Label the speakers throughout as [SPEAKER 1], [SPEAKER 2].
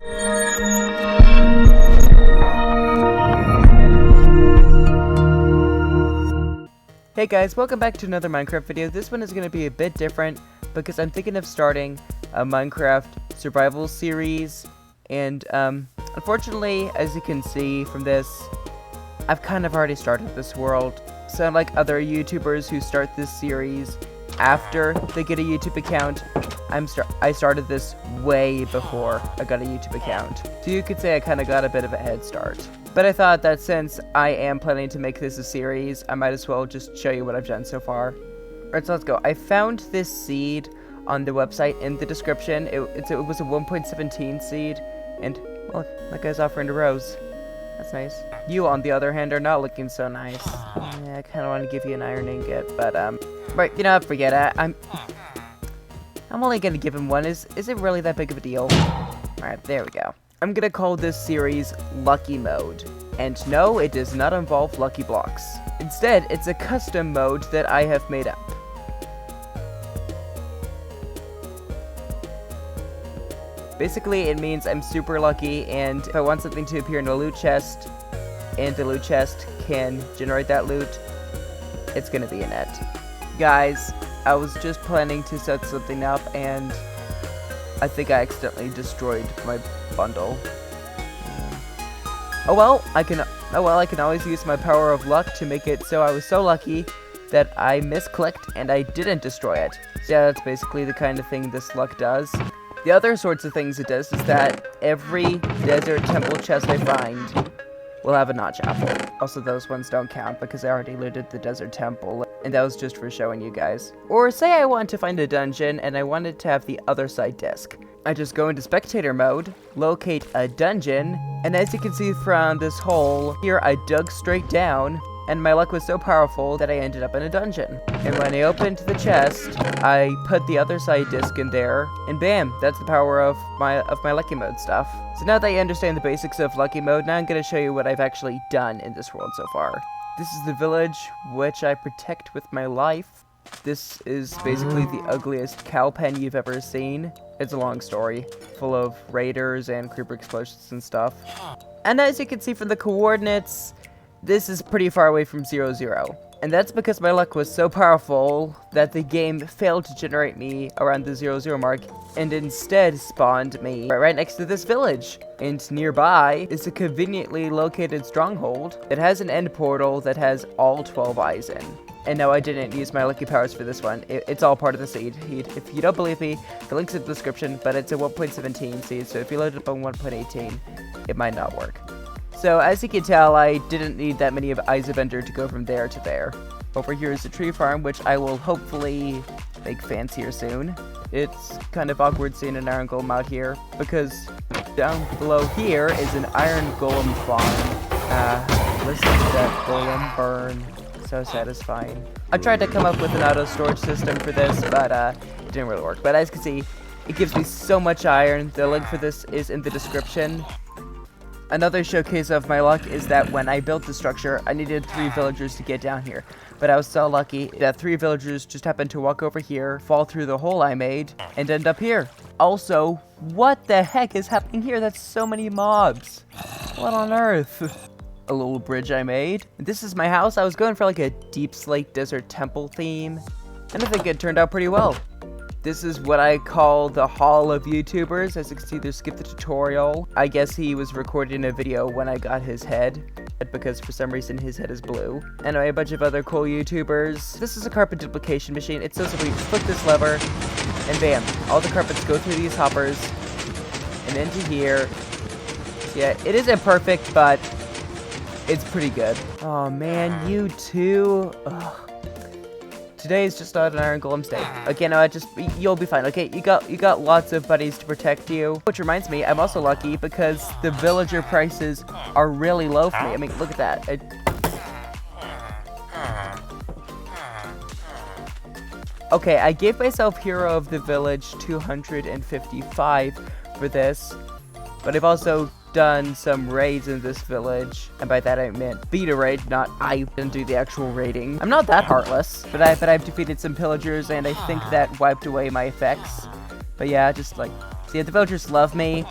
[SPEAKER 1] Hey guys, welcome back to another Minecraft video. This one is going to be a bit different because I'm thinking of starting a Minecraft survival series, and unfortunately, as you can see from this, I've kind of already started this world. So unlike other YouTubers who start this series after they get a YouTube account, I started this way before I got a YouTube account. So you could say I kind of got a bit of a head start. But I thought that since I am planning to make this a series, I might as well just show you what I've done so far. Alright, so let's go. I found this seed on the website in the description. It was a 1.17 seed, and, well, that guy's offering a rose. That's nice. You, on the other hand, are not looking so nice. Yeah, I kind of want to give you an iron ingot, but, right, you know, forget it. I'm only going to give him one. Is it really that big of a deal? Alright, there we go. I'm gonna call this series Lucky Mode. And no, it does not involve lucky blocks. Instead, it's a custom mode that I have made up. Basically, it means I'm super lucky, and if I want something to appear in a loot chest, and the loot chest can generate that loot, it's gonna be in it. Guys, I was just planning to set something up, and I think I accidentally destroyed my bundle. Oh well, I can always use my power of luck to make it so I was so lucky that I misclicked and I didn't destroy it. So yeah, that's basically the kind of thing this luck does. The other sorts of things it does is that every desert temple chest I find will have a notch apple. Also, those ones don't count because I already looted the desert temple, and that was just for showing you guys. Or say I want to find a dungeon and I wanted to have the other side disc. I just go into spectator mode, locate a dungeon, and as you can see from this hole here, I dug straight down, and my luck was so powerful that I ended up in a dungeon. And when I opened the chest, I put the other side disc in there, and bam, that's the power of my lucky mode stuff. So now that you understand the basics of lucky mode, now I'm going to show you what I've actually done in this world so far. This is the village, which I protect with my life. This is basically the ugliest cow pen you've ever seen. It's a long story, full of raiders and creeper explosions and stuff. And as you can see from the coordinates, this is pretty far away from 0, and that's because my luck was so powerful that the game failed to generate me around the 0 mark, and instead spawned me right next to this village. And nearby is a conveniently located stronghold that has an end portal that has all 12 eyes in. And no, I didn't use my lucky powers for this one. It's all part of the seed. If you don't believe me, the link's in the description, but it's a 1.17 seed, so if you load it up on 1.18, it might not work. So, as you can tell, I didn't need that many of Eyes of Ender to go from there to there. Over here is the tree farm, which I will hopefully make fancier soon. It's kind of awkward seeing an iron golem out here, because down below here is an iron golem farm. Listen to that golem burn. So satisfying. I tried to come up with an auto storage system for this, but it didn't really work. But as you can see, it gives me so much iron. The link for this is in the description. Another showcase of my luck is that when I built the structure, I needed 3 villagers to get down here. But I was so lucky that 3 villagers just happened to walk over here, fall through the hole I made, and end up here. Also, what the heck is happening here? That's so many mobs. What on earth? A little bridge I made. This is my house. I was going for like a deep slate desert temple theme, and I think it turned out pretty well. This is what I call the Hall of YouTubers. As you can see, there's Skip the Tutorial. I guess he was recording a video when I got his head, because for some reason his head is blue. Anyway, a bunch of other cool YouTubers. This is a carpet duplication machine. It's so simple. You just flick this lever, and bam, all the carpets go through these hoppers and into here. Yeah, it isn't perfect, but it's pretty good. Oh man, you too. Ugh. Today is just not an iron golem's day. Okay, no, you'll be fine. Okay, you got lots of buddies to protect you. Which reminds me, I'm also lucky because the villager prices are really low for me. I mean, look at that. Okay, I gave myself Hero of the Village 255 for this, but I've also done some raids in this village, and by that I meant beat a raid, not I didn't do the actual raiding. I'm not that heartless, but I've defeated some pillagers, and I think that wiped away my effects. But yeah, just like, see, the villagers love me.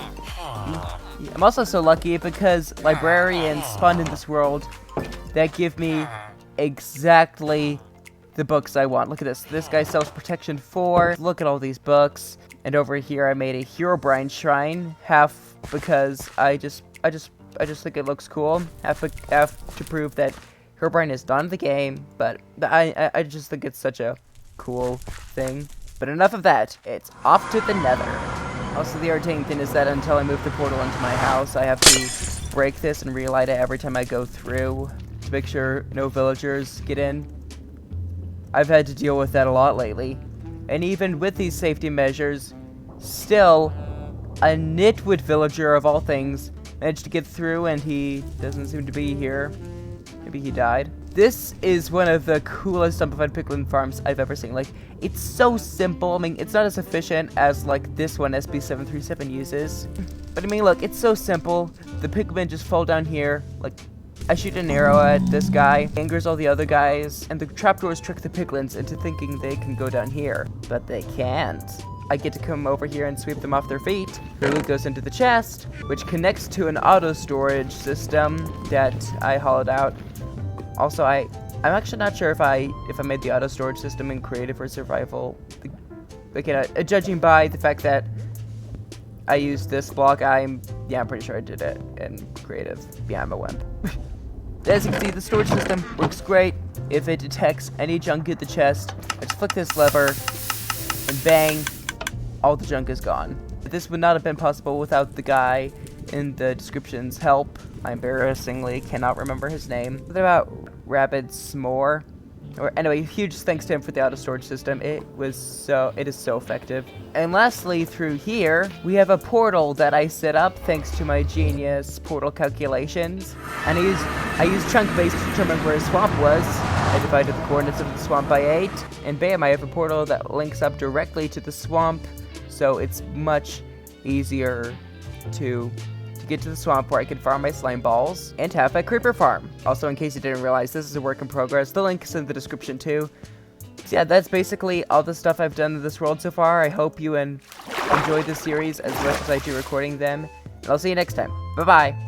[SPEAKER 1] I'm also so lucky because librarians spawned in this world that give me exactly the books I want. Look at this. This guy sells Protection 4. Look at all these books. And over here I made a Herobrine shrine, half because I just think it looks cool, half to prove that Herobrine is not in the game, but I just think it's such a cool thing. But enough of that. It's off to the Nether. Also, the irritating thing is that until I move the portal into my house, I have to break this and relight it every time I go through to make sure no villagers get in. I've had to deal with that a lot lately. And even with these safety measures, still, a nitwit villager of all things managed to get through and he doesn't seem to be here. Maybe he died. This is one of the coolest Zombified Piglin farms I've ever seen. Like, it's so simple. I mean, it's not as efficient as, like, this one SB737 uses. But, I mean, look, it's so simple. The Piglin just fall down here. Like, I shoot an arrow at this guy, angers all the other guys, and the trapdoors trick the Piglins into thinking they can go down here. But they can't. I get to come over here and sweep them off their feet. The loot goes into the chest, which connects to an auto-storage system that I hollowed out. Also, I'm actually not sure if I made the auto-storage system in creative or survival. Again, judging by the fact that I used this block, I'm pretty sure I did it in creative. Yeah, I'm a wimp. As you can see, the storage system works great. If it detects any junk in the chest, I just flick this lever, and bang, all the junk is gone. This would not have been possible without the guy in the description's help. I embarrassingly cannot remember his name. What about Rabid S'more? Or anyway, huge thanks to him for the auto storage system. It is so effective. And lastly, through here, we have a portal that I set up thanks to my genius portal calculations. And I used chunk base to determine where a swamp was. I divided the coordinates of the swamp by 8, and bam, I have a portal that links up directly to the swamp. So it's much easier to get to the swamp where I can farm my slime balls and have my creeper farm. Also, in case you didn't realize, this is a work in progress. The link is in the description too. So yeah, that's basically all the stuff I've done in this world so far. I hope you enjoyed this series as much as I do recording them. And I'll see you next time. Bye-bye.